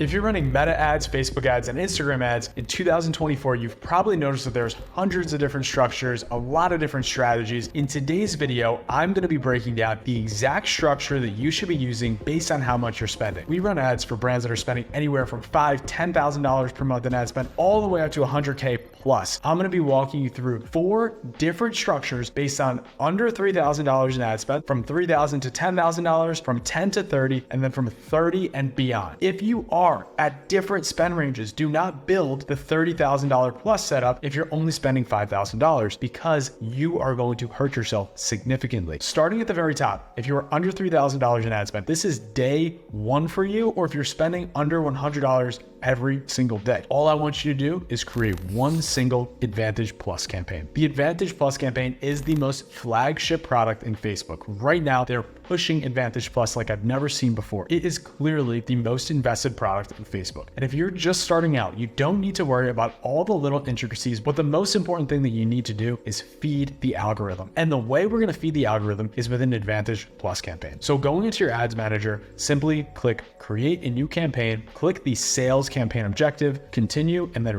If you're running Meta ads, Facebook ads, and Instagram ads in 2024, you've probably noticed that there's hundreds of different structures, a lot of different strategies. In today's video, I'm going to be breaking down the exact structure that you should be using based on how much you're spending. We run ads for brands that are spending anywhere from $5,000, $10,000 per month in ad spend, all the way up to $100K plus. I'm going to be walking you through 4 different structures based on under $3,000 in ad spend, from $3,000 to $10,000, from 10 to 30, and then from 30 and beyond. If you are at different spend ranges, do not build the $30,000 plus setup if you're only spending $5,000, because you are going to hurt yourself significantly. Starting at the very top, if you're under $3,000 in ad spend, this is day 1 for you, or if you're spending under $100 every single day. All I want you to do is create one single Advantage Plus campaign. The Advantage Plus campaign is the most flagship product in Facebook. Right now, they're pushing Advantage Plus like I've never seen before. It is clearly the most invested product in Facebook. And if you're just starting out, you don't need to worry about all the little intricacies, but the most important thing that you need to do is feed the algorithm. And the way we're gonna feed the algorithm is with an Advantage Plus campaign. So going into your ads manager, simply click create a new campaign, click the sales campaign objective, continue, and then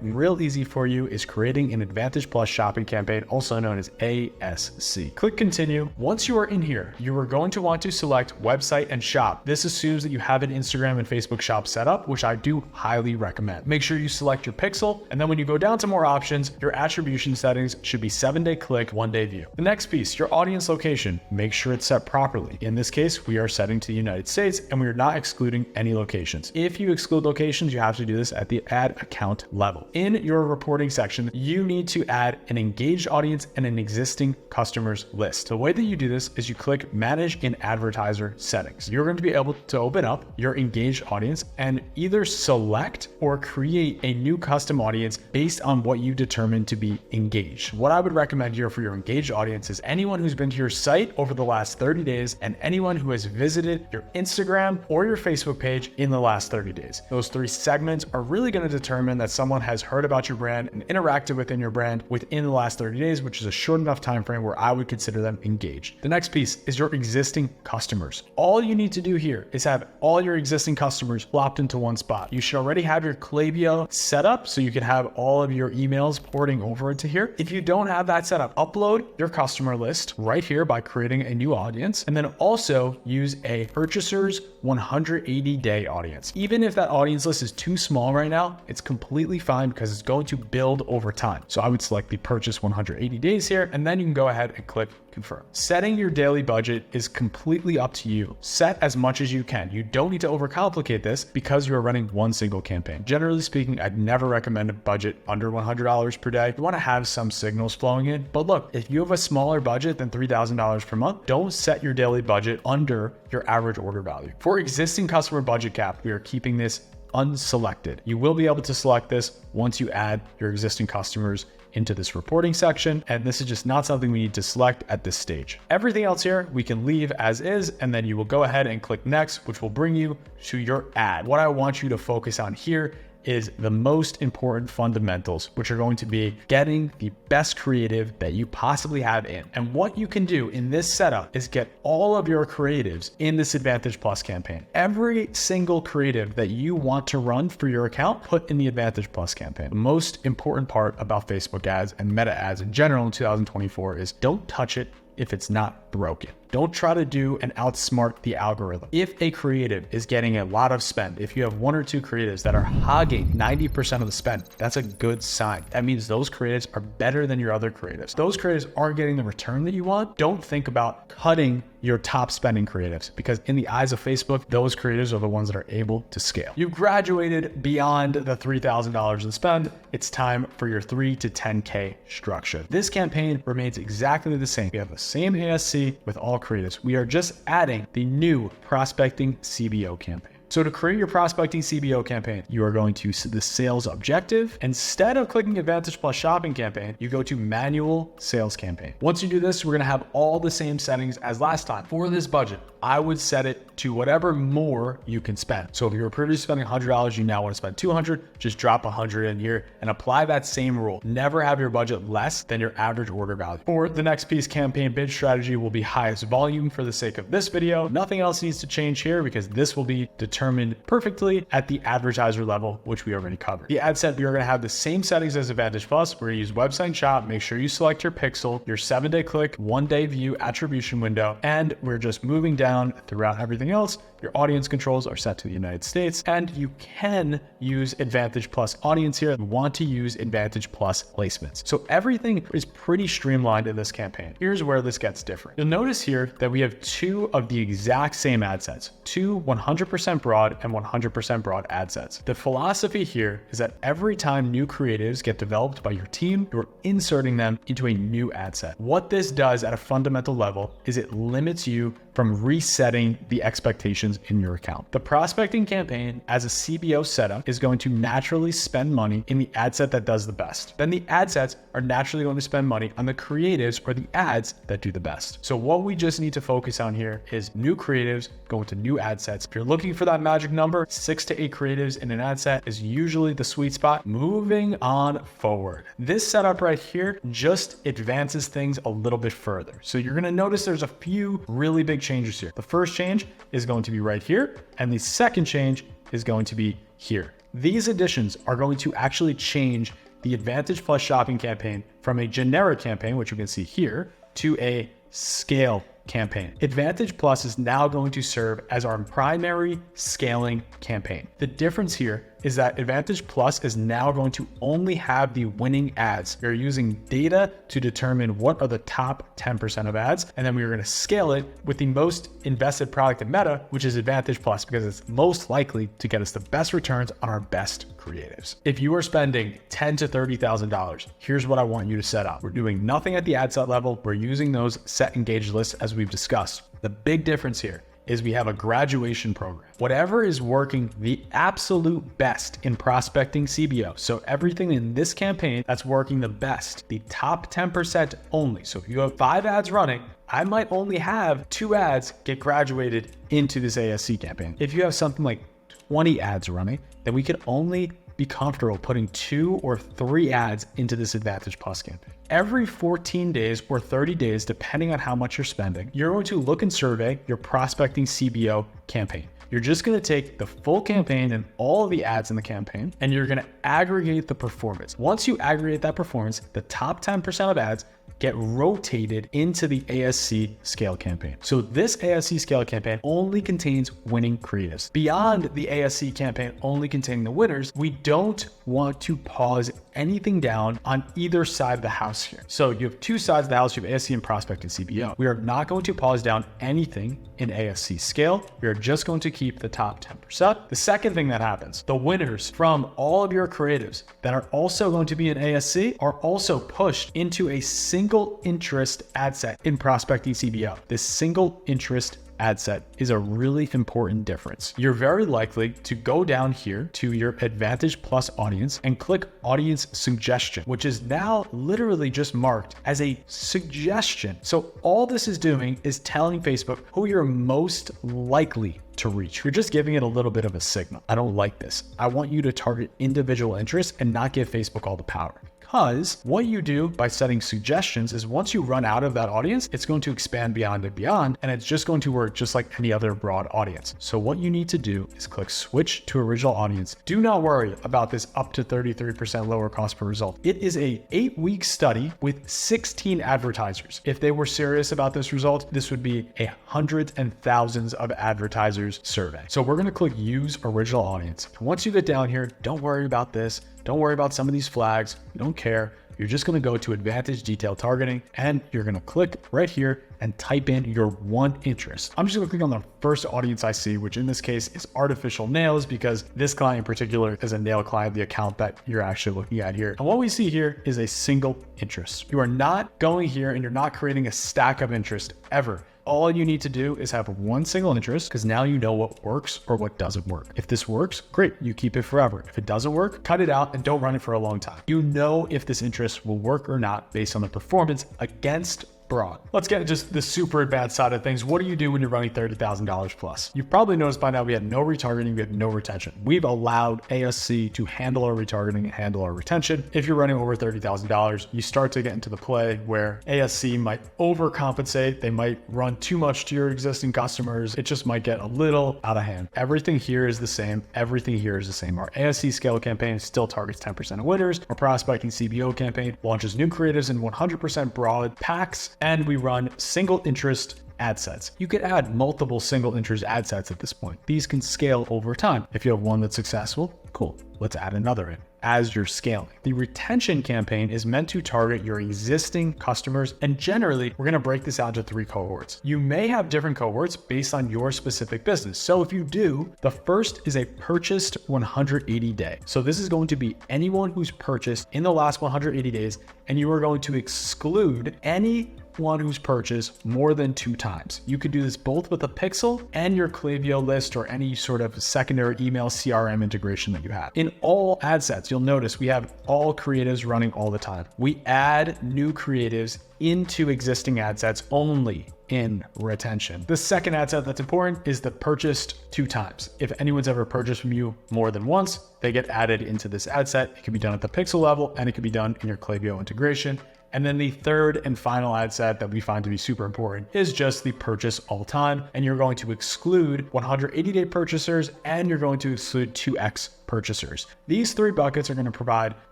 real easy for you is creating an Advantage Plus shopping campaign, also known as ASC. Click continue. Once you are in here, you are going to want to select website and shop. This assumes that you have an Instagram and Facebook shop set up, which I do highly recommend. Make sure you select your pixel, and then when you go down to more options, your attribution settings should be 7-day click, 1-day view. The next piece, your audience location, make sure it's set properly. In this case, we are setting to the United States, and we are not excluding any locations. If you exclude locations, you have to do this at the ad account level. In your reporting section, you need to add an engaged audience and an existing customers list. The way that you do this is you click manage in advertiser settings. You're going to be able to open up your engaged audience and either select or create a new custom audience based on what you determine to be engaged. What I would recommend here for your engaged audience is anyone who's been to your site over the last 30 days and anyone who has visited your Instagram or your Facebook page in the last 30 days. Those 3 segments are really going to determine that someone has heard about your brand and interacted within your brand within the last 30 days, which is a short enough time frame where I would consider them engaged. The next piece is your existing customers. All you need to do here is have all your existing customers plopped into one spot. You should already have your Klaviyo set up so you can have all of your emails porting over into here. If you don't have that set up, upload your customer list right here by creating a new audience, and then also use a purchasers 180-day audience. Even if that audience list is too small right now, it's completely fine because it's going to build over time. So I would select the purchase 180 days here, and then you can go ahead and click confirm. Setting your daily budget is completely up to you. Set as much as you can. You don't need to overcomplicate this because you're running one single campaign. Generally speaking, I'd never recommend a budget under $100 per day. You want to have some signals flowing in, but look, if you have a smaller budget than $3,000 per month, don't set your daily budget under your average order value. For existing customer budget cap, we are keeping this unselected. You will be able to select this once you add your existing customers into this reporting section, and this is just not something we need to select at this stage. Everything else here we can leave as is, and then you will go ahead and click next, which will bring you to your ad. What I want you to focus on here is the most important fundamentals, which are going to be getting the best creative that you possibly have in. And what you can do in this setup is get all of your creatives in this Advantage Plus campaign. Every single creative that you want to run for your account, put in the Advantage Plus campaign. The most important part about Facebook ads and Meta ads in general in 2024 is don't touch it if it's not broken. Don't try to do and outsmart the algorithm. If a creative is getting a lot of spend, if you have 1 or 2 creatives that are hogging 90% of the spend, that's a good sign. That means those creatives are better than your other creatives. Those creatives aren't getting the return that you want. Don't think about cutting your top spending creatives, because in the eyes of Facebook, those creatives are the ones that are able to scale. You've graduated beyond the $3,000 in spend. It's time for your 3 to 10K structure. This campaign remains exactly the same. We have the same ASC with all creatives. We are just adding the new prospecting CBO campaign. So to create your prospecting CBO campaign, you are going to the sales objective. Instead of clicking Advantage Plus shopping campaign, you go to manual sales campaign. Once you do this, we're going to have all the same settings as last time. For this budget, I would set it to whatever more you can spend. So if you were previously spending $100, you now want to spend $200, just drop $100 in here and apply that same rule. Never have your budget less than your average order value. For the next piece, campaign bid strategy will be highest volume for the sake of this video. Nothing else needs to change here because this will be determined determined perfectly at the advertiser level, which we already covered. The ad set, we are going to have the same settings as Advantage Plus. We're going to use website shop. Make sure you select your pixel, your 7-day click, 1-day view attribution window, and we're just moving down throughout everything else. Your audience controls are set to the United States, and you can use Advantage Plus audience here. You want to use Advantage Plus placements. So everything is pretty streamlined in this campaign. Here's where this gets different. You'll notice here that we have two of the exact same ad sets, two 100% broad and 100% broad ad sets. The philosophy here is that every time new creatives get developed by your team, you're inserting them into a new ad set. What this does at a fundamental level is it limits you from resetting the expectations in your account. The prospecting campaign as a CBO setup is going to naturally spend money in the ad set that does the best. Then the ad sets are naturally going to spend money on the creatives or the ads that do the best. So what we just need to focus on here is new creatives going to new ad sets. If you're looking for that magic number, 6 to 8 creatives in an ad set is usually the sweet spot. Moving on forward. This setup right here just advances things a little bit further. So you're going to notice there's a few really big changes here. The first change is going to be right here, and the second change is going to be here. These additions are going to actually change the Advantage Plus shopping campaign from a generic campaign, which you can see here, to a scale campaign. Advantage Plus is now going to serve as our primary scaling campaign. The difference here is that Advantage Plus is now going to only have the winning ads. We're using data to determine what are the top 10% of ads, and then we are going to scale it with the most invested product in Meta, which is Advantage Plus, because it's most likely to get us the best returns on our best creatives. If you are spending $10,000 to $30,000, here's what I want you to set up. We're doing nothing at the ad set level. We're using those set engaged lists as we've discussed. The big difference here is we have a graduation program. Whatever is working the absolute best in prospecting CBO. So everything in this campaign that's working the best, the top 10% only. So if you have 5 ads running, I might only have 2 ads get graduated into this ASC campaign. If you have something like 20 ads running, then we could only be comfortable putting 2 or 3 ads into this Advantage Plus campaign. Every 14 days or 30 days, depending on how much you're spending, you're going to look and survey your prospecting CBO campaign. You're just going to take the full campaign and all of the ads in the campaign, and you're going to aggregate the performance. Once you aggregate that performance, the top 10% of ads get rotated into the ASC scale campaign. So this ASC scale campaign only contains winning creatives. Beyond the ASC campaign only containing the winners, we don't want to pause anything down on either side of the house here. So you have 2 sides of the house, you have ASC and prospect and CBO. We are not going to pause down anything in ASC scale. We are just going to keep the top 10%. The second thing that happens, the winners from all of your creatives that are also going to be in ASC are also pushed into a single interest ad set in prospecting CBO. This single interest ad set is a really important difference. You're very likely to go down here to your Advantage Plus audience and click audience suggestion, which is now literally just marked as a suggestion. So all this is doing is telling Facebook who you're most likely to reach. You're just giving it a little bit of a signal. I don't like this. I want you to target individual interests and not give Facebook all the power. Because what you do by setting suggestions is once you run out of that audience, it's going to expand beyond and beyond, and it's just going to work just like any other broad audience. So what you need to do is click switch to original audience. Do not worry about this up to 33% lower cost per result. It is a 8-week study with 16 advertisers. If they were serious about this result, this would be a hundreds and thousands of advertisers survey. So we're going to click use original audience. Once you get down here, don't worry about this. Don't worry about some of these flags. You don't care. You're just going to go to Advantage Detail Targeting, and you're going to click right here and type in your one interest. I'm just going to click on the first audience I see, which in this case is artificial nails, because this client in particular is a nail client, the account that you're actually looking at here. And what we see here is a single interest. You are not going here and you're not creating a stack of interest ever. All you need to do is have one single interest, because now you know what works or what doesn't work. If this works, great, you keep it forever. If it doesn't work, cut it out and don't run it for a long time. You know if this interest will work or not based on the performance against broad. Let's get into just the super advanced side of things. What do you do when you're running $30,000 plus? You've probably noticed by now we had no retargeting, we have no retention. We've allowed ASC to handle our retargeting and handle our retention. If you're running over $30,000, you start to get into the play where ASC might overcompensate. They might run too much to your existing customers. It just might get a little out of hand. Everything here is the same. Everything here is the same. Our ASC scale campaign still targets 10% of winners. Our prospecting CBO campaign launches new creatives in 100% broad packs, and we run single interest ad sets. You could add multiple single interest ad sets at this point. These can scale over time. If you have one that's successful, cool, let's add another in as you're scaling. The retention campaign is meant to target your existing customers, and generally, we're gonna break this out into 3 cohorts. You may have different cohorts based on your specific business. So if you do, the first is a purchased 180 day. So this is going to be anyone who's purchased in the last 180 days, and you are going to exclude anyone who's purchased more than 2 times. You could do this both with a pixel and your Klaviyo list or any sort of secondary email CRM integration that you have. In all ad sets, you'll notice we have all creatives running all the time. We add new creatives into existing ad sets only in retention. The second ad set that's important is the purchased 2 times. If anyone's ever purchased from you more than once, they get added into this ad set. It can be done at the pixel level, and it can be done in your Klaviyo integration. And then the third and final ad set that we find to be super important is just the purchase all time. And you're going to exclude 180-day purchasers, and you're going to exclude 2x purchasers. These 3 buckets are going to provide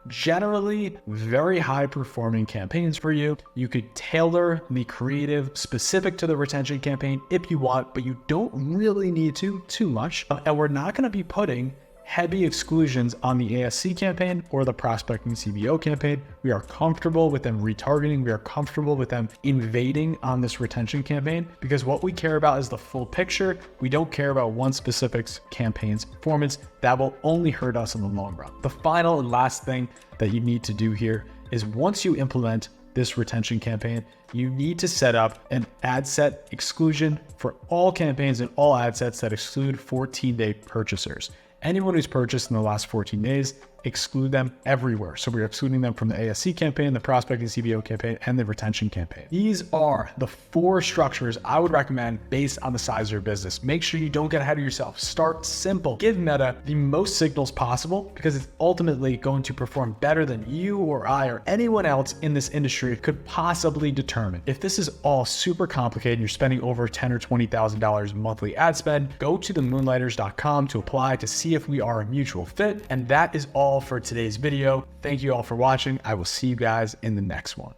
generally very high performing campaigns for you. You could tailor the creative specific to the retention campaign if you want, but you don't really need to too much. And we're not going to be putting heavy exclusions on the ASC campaign or the prospecting CBO campaign. We are comfortable with them retargeting. We are comfortable with them invading on this retention campaign, because what we care about is the full picture. We don't care about one specific campaign's performance. That will only hurt us in the long run. The final and last thing that you need to do here is, once you implement this retention campaign, you need to set up an ad set exclusion for all campaigns and all ad sets that exclude 14-day purchasers. Anyone who's purchased in the last 14 days, exclude them everywhere. So we're excluding them from the ASC campaign, the prospecting CBO campaign, and the retention campaign. These are the 4 structures I would recommend based on the size of your business. Make sure you don't get ahead of yourself. Start simple. Give Meta the most signals possible, because it's ultimately going to perform better than you or I or anyone else in this industry could possibly determine. If this is all super complicated and you're spending over $10,000 or $20,000 monthly ad spend, go to themoonlighters.com to apply to see if we are a mutual fit. And that is all for today's video. Thank you all for watching. I will see you guys in the next one.